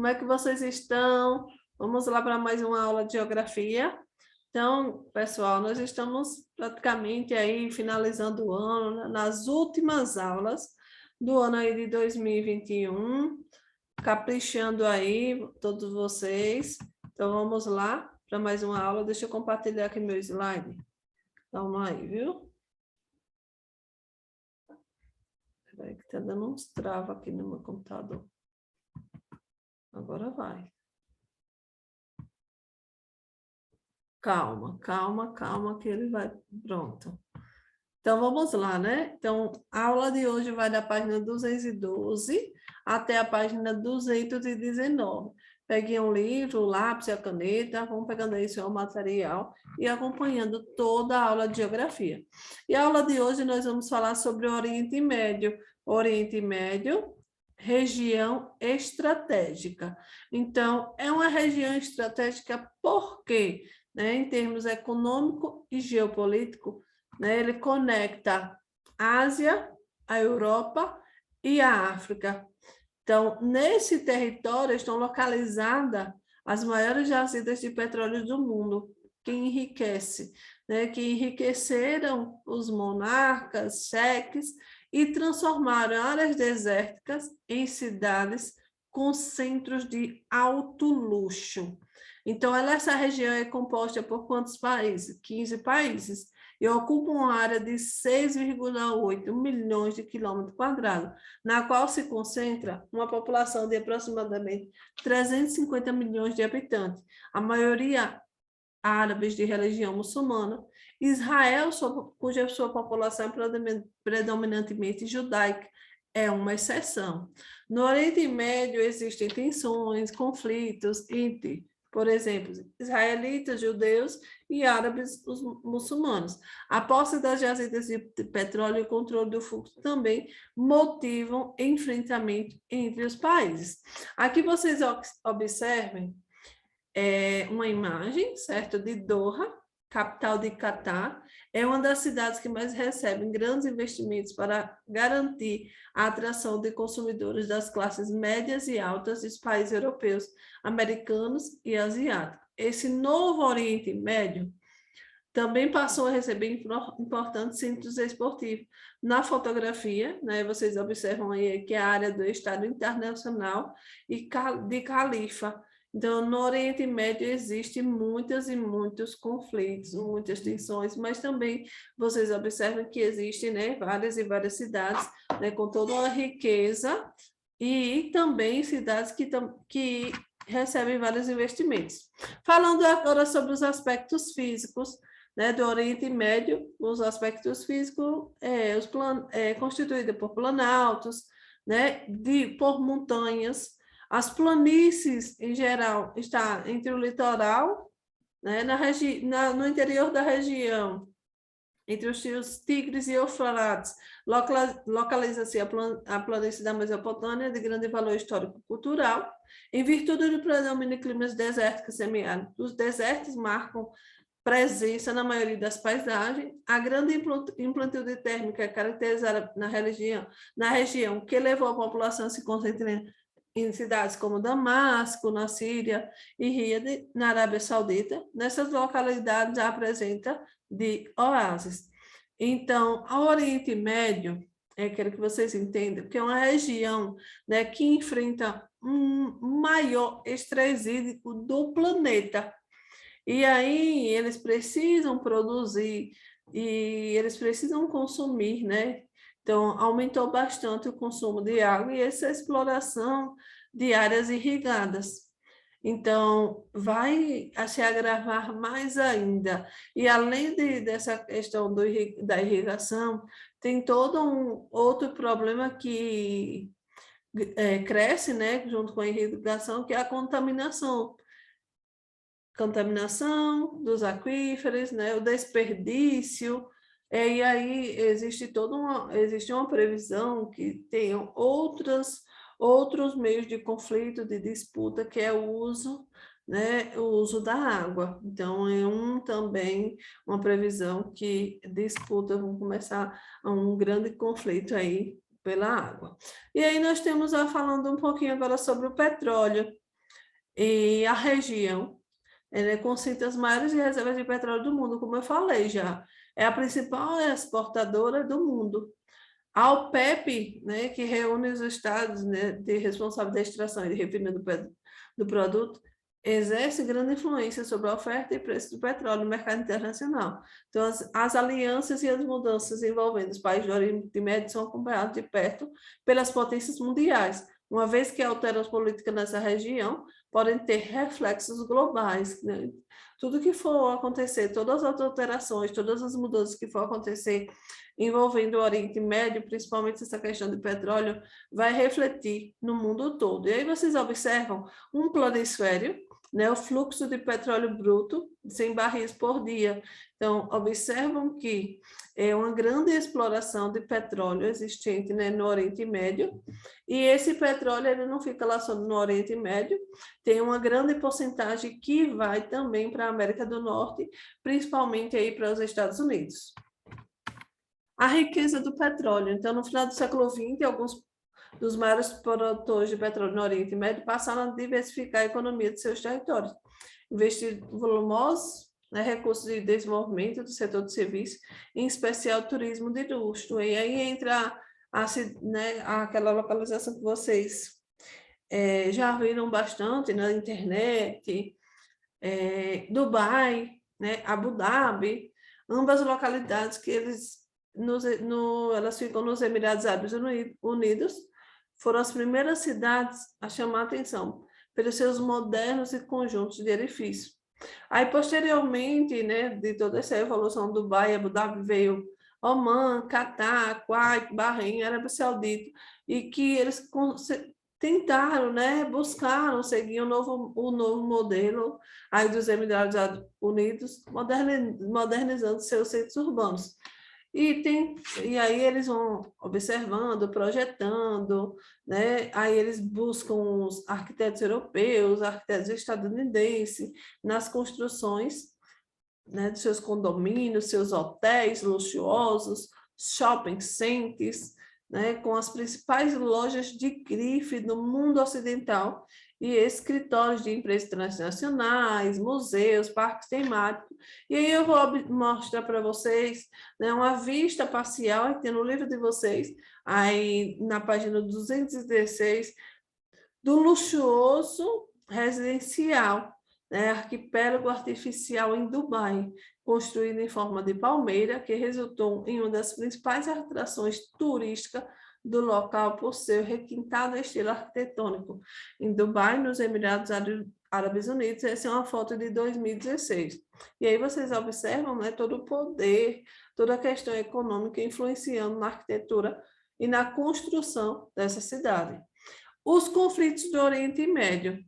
Como é que vocês estão? Vamos lá para mais uma aula de geografia. Então, pessoal, nós estamos praticamente aí finalizando o ano, nas últimas aulas do ano aí de 2021, caprichando aí todos vocês. Então, vamos lá para mais uma aula. Deixa eu compartilhar aqui meu slide. Calma aí, viu? Espera aí que tá dando uns travas aqui no meu computador. Agora vai. Calma, calma, calma, que ele vai. Pronto. Então, vamos lá, né? Então, a aula de hoje vai da página 212 até a página 219. Peguem um livro, lápis e a caneta, vão pegando aí seu material e acompanhando toda a aula de geografia. E a aula de hoje nós vamos falar sobre o Oriente Médio. Oriente Médio, região estratégica. Então, é uma região estratégica por quê? Né? Em termos econômico e geopolítico, né? Ele conecta a Ásia, a Europa e a África. Então, nesse território estão localizadas as maiores jazidas de petróleo do mundo, que enriquece, né? Que enriqueceram os monarcas, cheques e transformaram áreas desérticas em cidades com centros de alto luxo. Então, essa região é composta por quantos países? 15 países, e ocupa uma área de 6,8 milhões de quilômetros quadrados, na qual se concentra uma população de aproximadamente 350 milhões de habitantes, a maioria árabes de religião muçulmana. Israel, cuja sua população é predominantemente judaica, é uma exceção. No Oriente Médio existem tensões, conflitos entre, por exemplo, israelitas, judeus e árabes, os muçulmanos. A posse das jazidas de petróleo e o controle do fluxo também motivam enfrentamento entre os países. Aqui vocês observem uma imagem, certo, de Doha, capital de Catar. É uma das cidades que mais recebem grandes investimentos para garantir a atração de consumidores das classes médias e altas dos países europeus, americanos e asiáticos. Esse novo Oriente Médio também passou a receber importantes centros esportivos. Na fotografia, né, vocês observam aí que é a área do Estádio Internacional e de Califa. Então, no Oriente Médio existem muitos e muitos conflitos, muitas tensões, mas também vocês observam que existem, né, várias e várias cidades, né, com toda uma riqueza e também cidades que recebem vários investimentos. Falando agora sobre os aspectos físicos, né, do Oriente Médio, os aspectos físicos constituídos por planaltos, né, por montanhas. As planícies, em geral, está entre o litoral, né, no interior da região, entre os rios Tigres e Eufrates, localiza-se a planície da Mesopotâmia, de grande valor histórico-cultural, em virtude do predomínio de climas desérticos e semiáridos. Os desertos marcam presença na maioria das paisagens, a grande amplitude térmica caracterizada na região que levou a população a se concentrar em cidades como Damasco, na Síria, e Riad, na Arábia Saudita. Nessas localidades apresenta de oásis. Então, o Oriente Médio, quero que vocês entendam, que é uma região, né, que enfrenta um maior estresse hídrico do planeta. E aí eles precisam produzir e eles precisam consumir, né? Então, aumentou bastante o consumo de água e essa exploração de áreas irrigadas. Então, vai se agravar mais ainda. E além dessa questão da irrigação, tem todo um outro problema que cresce, né, junto com a irrigação, que é a contaminação dos aquíferos, né, o desperdício, e aí existe uma previsão que tenham outros meios de conflito, de disputa, que é o uso, né, o uso da água. Então, também uma previsão que disputa, vão começar um grande conflito aí pela água. E aí nós temos falando um pouquinho agora sobre o petróleo. E a região, ela concentra as maiores reservas de petróleo do mundo, como eu falei já. É a principal exportadora do mundo. A OPEP, né, que reúne os estados, né, de responsáveis da extração e de refino do produto, exerce grande influência sobre a oferta e preço do petróleo no mercado internacional. Então, as alianças e as mudanças envolvendo os países do Oriente Médio são acompanhadas de perto pelas potências mundiais, uma vez que alteram as políticas nessa região, podem ter reflexos globais, né? Tudo que for acontecer, todas as alterações, todas as mudanças que for acontecer envolvendo o Oriente Médio, principalmente essa questão de petróleo, vai refletir no mundo todo. E aí vocês observam um planisfério, né, o fluxo de petróleo bruto, 100 barris por dia. Então, observam que é uma grande exploração de petróleo existente, né, no Oriente Médio, e esse petróleo ele não fica lá só no Oriente Médio, tem uma grande porcentagem que vai também para a América do Norte, principalmente aí para os Estados Unidos. A riqueza do petróleo. Então, no final do século XX, alguns dos maiores produtores de petróleo no Oriente Médio passaram a diversificar a economia de seus territórios, investir volumosos, né, recursos de desenvolvimento do setor de serviços, em especial turismo de luxo. E aí entra né, aquela localização que vocês já viram bastante na internet, Dubai, né, Abu Dhabi, ambas localidades que elas ficam nos Emirados Árabes Unidos, foram as primeiras cidades a chamar a atenção pelos seus modernos e conjuntos de edifícios. Aí, posteriormente, né, de toda essa evolução do Dubai, Abu Dhabi veio Oman, Catar, Kuwait, Bahrein, Arábia Saudita, e que eles tentaram, né, buscaram seguir o novo modelo aí dos Emirados Unidos, modernizando seus centros urbanos. E aí eles vão observando, projetando, né? Aí eles buscam os arquitetos europeus, arquitetos estadunidenses, nas construções, né, dos seus condomínios, seus hotéis luxuosos, shopping centers, né, com as principais lojas de grife do mundo ocidental e escritórios de empresas transnacionais, museus, parques temáticos. E aí eu vou mostrar para vocês, né, uma vista parcial, que tem no livro de vocês, aí na página 216, do luxuoso residencial, né, arquipélago artificial em Dubai, construído em forma de palmeira, que resultou em uma das principais atrações turísticas do local por seu requintado estilo arquitetônico. Em Dubai, nos Emirados Árabes Unidos, essa é uma foto de 2016. E aí vocês observam, né, todo o poder, toda a questão econômica influenciando na arquitetura e na construção dessa cidade. Os conflitos do Oriente Médio.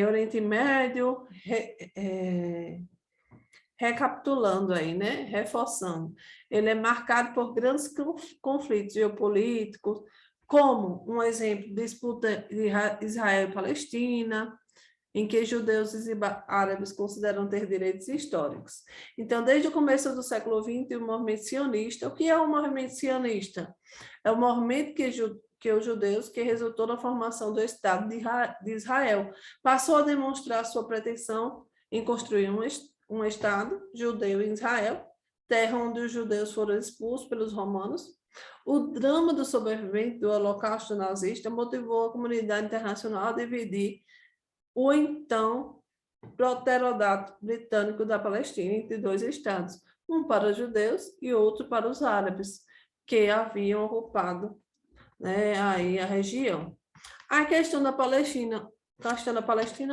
Oriente Médio, recapitulando aí, né? Reforçando. Ele é marcado por grandes conflitos geopolíticos, como, um exemplo, disputa de Israel e Palestina, em que judeus e árabes consideram ter direitos históricos. Então, desde o começo do século XX, o movimento sionista, o que é o movimento sionista? É o movimento que os judeus, que resultou na formação do Estado de Israel, passou a demonstrar sua pretensão em construir um Estado judeu em Israel, terra onde os judeus foram expulsos pelos romanos. O drama do sobrevivente do Holocausto nazista motivou a comunidade internacional a dividir o então proterodato britânico da Palestina entre dois estados, um para os judeus e outro para os árabes, que haviam ocupado, né, aí a região. A questão da Palestina,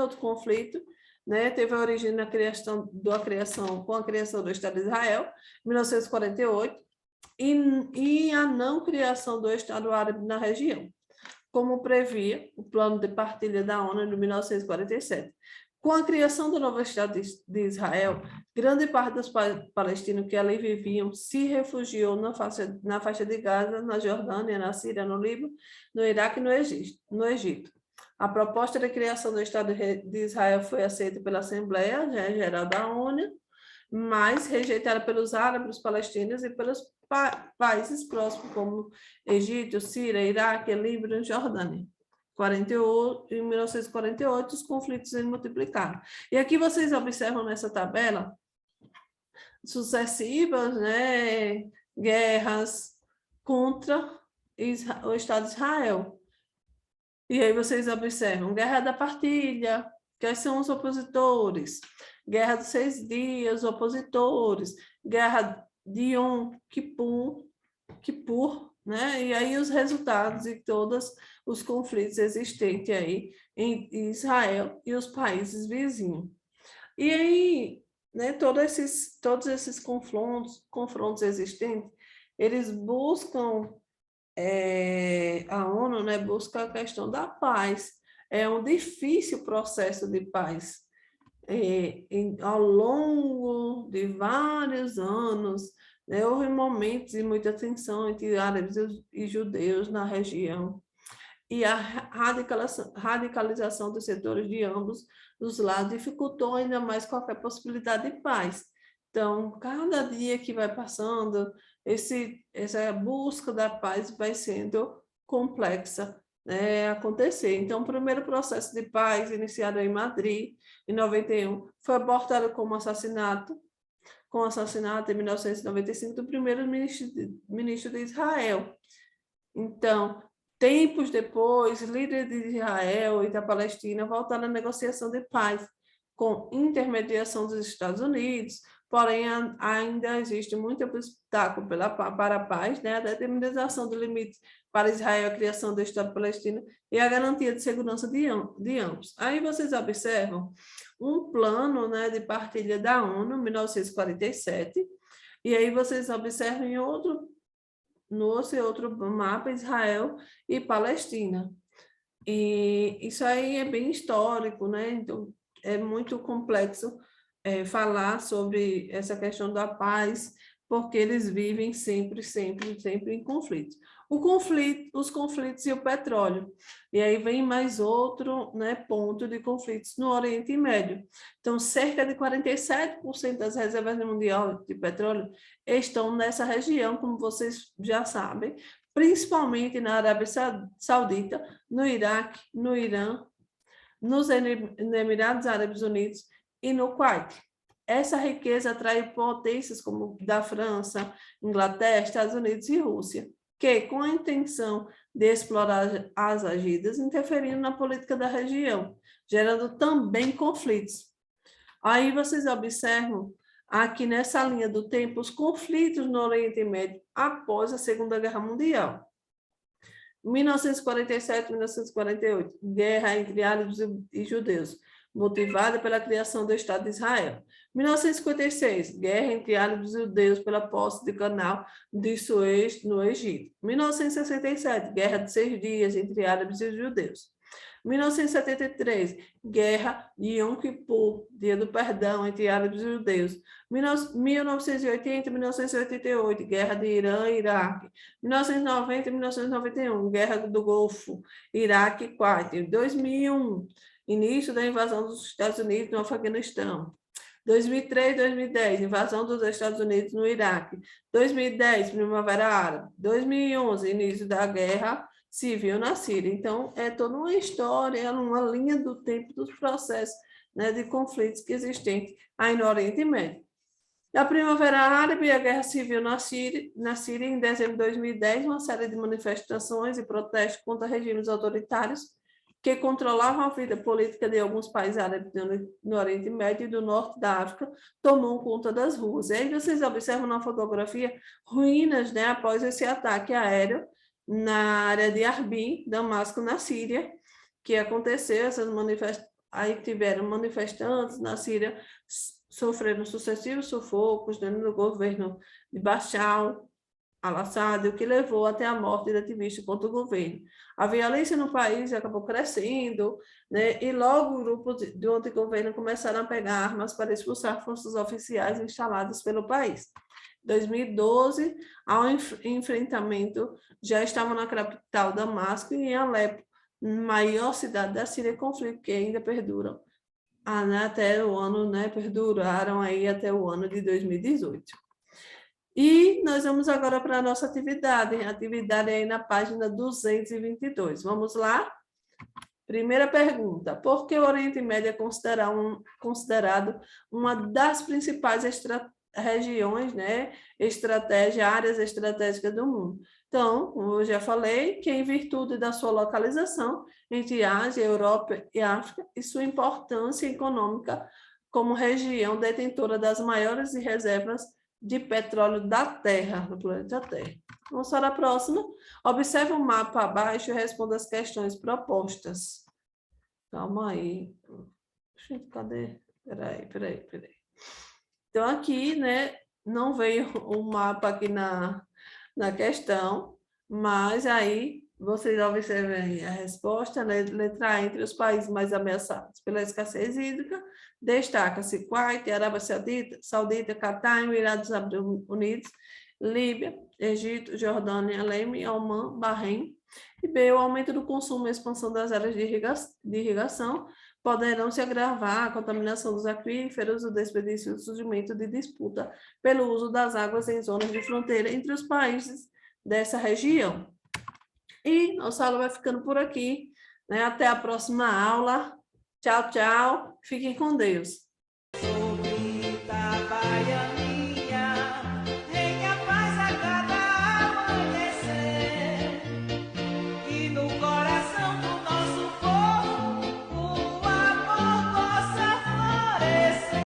outro conflito, né, teve a origem na criação com a criação do Estado de Israel, em 1948, e a não criação do Estado árabe na região, como previa o plano de partilha da ONU de 1947. Com a criação do novo Estado de Israel, grande parte dos palestinos que ali viviam se refugiou na faixa de Gaza, na Jordânia, na Síria, no Líbano, no Iraque e no Egito. A proposta de criação do Estado de Israel foi aceita pela Assembleia Geral da ONU, mas rejeitada pelos árabes, palestinos e pelos países próximos, como Egito, Síria, Iraque, Líbano e Jordânia. em 1948, os conflitos se multiplicaram. E aqui vocês observam nessa tabela sucessivas, né, guerras contra o Estado de Israel. E aí vocês observam Guerra da Partilha, quais são os opositores, Guerra dos 6 Dias, opositores, Guerra de Yom Kippur, né? E aí os resultados de todos os conflitos existentes aí em Israel e os países vizinhos. E aí, né, todos esses confrontos existentes, eles buscam, a ONU, né, busca a questão da paz. É um difícil processo de paz. Ao longo de vários anos, né, houve momentos de muita tensão entre árabes e judeus na região, e a radicalização dos setores de ambos os lados dificultou ainda mais qualquer possibilidade de paz. Então, cada dia que vai passando, essa busca da paz vai sendo complexa, né, acontecer. Então, o primeiro processo de paz, iniciado em Madrid, em 91, foi abortado com o assassinato em 1995 do primeiro-ministro de Israel. Então, tempos depois, líderes de Israel e da Palestina voltaram à negociação de paz, com intermediação dos Estados Unidos, porém ainda existe muito obstáculo para a paz, né? A determinação do limite para Israel, a criação do Estado palestino e a garantia de segurança de ambos. Aí vocês observam um plano, né, de partilha da ONU, 1947, e aí vocês observam em outro mapa, Israel e Palestina. E isso aí é bem histórico, né? Então, é muito complexo falar sobre essa questão da paz, porque eles vivem sempre em conflito. Os conflitos e o petróleo. E aí vem mais outro, né, ponto de conflitos no Oriente Médio. Então, cerca de 47% das reservas mundiais de petróleo estão nessa região, como vocês já sabem, principalmente na Arábia Saudita, no Iraque, no Irã, nos Emirados Árabes Unidos e no Kuwait. Essa riqueza atrai potências como da França, Inglaterra, Estados Unidos e Rússia, que, com a intenção de explorar as agidas, interferindo na política da região, gerando também conflitos. Aí vocês observam aqui nessa linha do tempo os conflitos no Oriente Médio após a Segunda Guerra Mundial. 1947 1948, guerra entre árabes e judeus, motivada pela criação do Estado de Israel. 1956, guerra entre árabes e judeus pela posse do canal de Suez no Egito. 1967, guerra de 6 dias entre árabes e judeus. 1973, guerra de Yom Kippur, Dia do Perdão entre árabes e judeus. 1980 e 1988, guerra de Irã e Iraque. 1990 e 1991, guerra do Golfo, Iraque e Kuwait. 2001, início da invasão dos Estados Unidos no Afeganistão. 2003 e 2010, invasão dos Estados Unidos no Iraque. 2010, Primavera Árabe. 2011, início da guerra civil na Síria. Então, é toda uma história, uma linha do tempo dos processos, né, de conflitos que existem aí no Oriente Médio. A Primavera Árabe e a Guerra Civil na Síria, em dezembro de 2010, uma série de manifestações e protestos contra regimes autoritários que controlavam a vida política de alguns países árabes no Oriente Médio e do norte da África tomam conta das ruas. E aí vocês observam na fotografia ruínas, né, após esse ataque aéreo na área de Arbil, Damasco, na Síria, que aconteceu, aí tiveram manifestantes na Síria sofrendo sucessivos sufocos dentro do governo de Bashar al-Assad, o que levou até a morte de ativistas contra o governo. A violência no país acabou crescendo, né, e logo grupos do antigoverno começaram a pegar armas para expulsar forças oficiais instaladas pelo país. Em 2012, ao enfrentamento, já estavam na capital Damasco e em Alepo, maior cidade da Síria, conflito que ainda perduram até o ano, né, perduraram aí até o ano de 2018. E nós vamos agora para a nossa atividade aí na página 222. Vamos lá? Primeira pergunta: por que o Oriente Médio é considerado uma das principais regiões, né, áreas estratégicas do mundo? Então, como eu já falei, que em virtude da sua localização entre Ásia, Europa e África e sua importância econômica como região detentora das maiores reservas de petróleo da Terra, do planeta Terra. Vamos para a próxima. Observe o mapa abaixo e responda as questões propostas. Calma aí. Gente, cadê? Peraí. Então, aqui, né, não veio o mapa aqui na questão, mas aí vocês observem a resposta, né? Letra A, entre os países mais ameaçados pela escassez hídrica, destaca-se Kuwait, Arábia Saudita, Catar, Emirados Árabes Unidos, Líbia, Egito, Jordânia, Iêmen, Omã, Bahrein. E B, o aumento do consumo e expansão das áreas de irrigação poderão se agravar a contaminação dos aquíferos, o desperdício e o surgimento de disputa pelo uso das águas em zonas de fronteira entre os países dessa região. E nossa aula vai ficando por aqui, né? Até a próxima aula. Tchau, tchau. Fiquem com Deus.